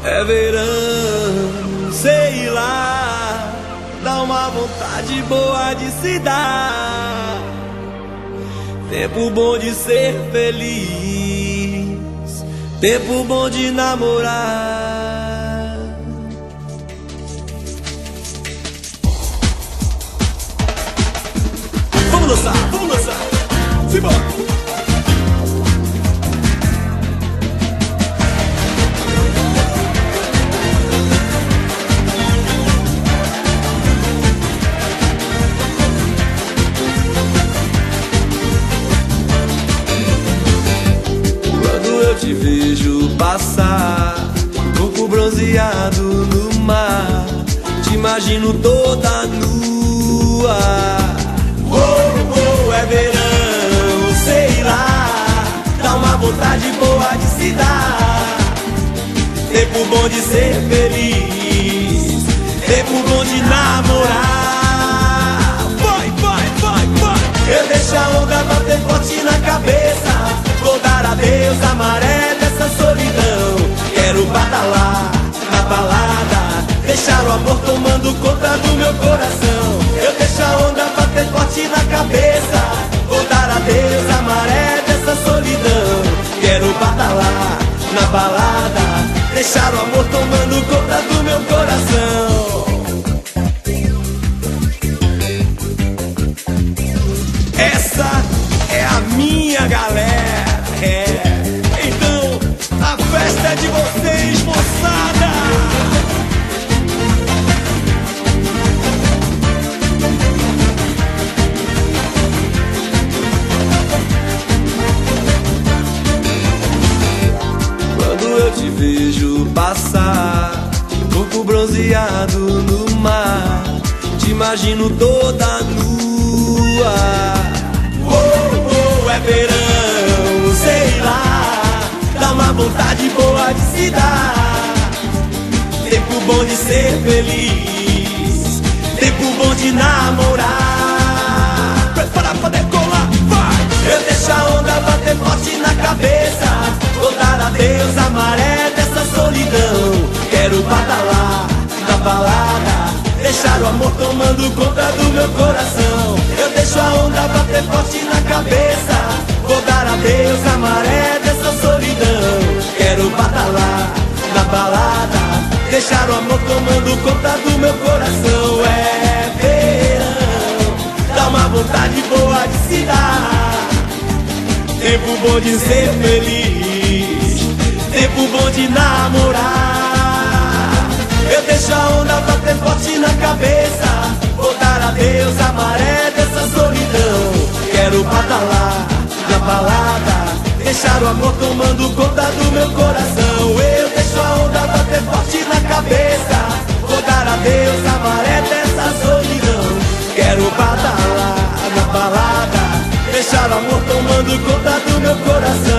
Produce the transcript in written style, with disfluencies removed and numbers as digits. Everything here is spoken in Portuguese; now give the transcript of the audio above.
É verão, sei lá, dá uma vontade boa de se dar. Tempo bom de ser feliz, tempo bom de namorar. Vamos dançar, vamos dançar, simbora! Te vejo passar, corpo bronzeado no mar. Te imagino toda nua. Oh, é verão, sei lá, dá uma vontade boa de se dar. Tempo bom de ser feliz, tempo bom de namorar. Vai, vai, vai, vai. Eu deixo a onda bater forte na cabeça. Vou dar adeus à maré dessa solidão. Quero badalar na balada, deixar o amor tomando conta do meu coração. Eu deixo a onda bater forte na cabeça. Vou dar adeus à maré dessa solidão. Quero badalar na balada, deixar o amor tomando conta do meu coração. Essa é a minha galera. Então a festa é de vocês, moçada. Quando eu te vejo passar, corpo bronzeado no mar, te imagino toda nua. Oh, é verão, sei lá, dá uma vontade boa de se dar. Tempo bom de ser feliz, tempo bom de namorar. Prepara pra decolar, vai! Eu deixo a onda bater forte na cabeça. Vou dar adeus à maré dessa solidão. Quero badalar na balada, deixar o amor tomando conta do meu coração. Eu deixo a onda bater forte na cabeça. Vou dar adeus à maré dessa solidão. Quero badalar na balada, deixar o amor tomando conta do meu coração. É verão, dá uma vontade boa de se dar. Tempo bom de ser feliz, tempo bom de namorar. Eu deixo a onda bater forte na cabeça. Vou dar adeus à maré dessa solidão. Quero badalar na balada, deixar o amor tomando conta do meu coração. Eu deixo a onda bater forte na cabeça. Vou dar adeus à maré dessa solidão. Quero badalar na balada, deixar o amor tomando conta do meu coração.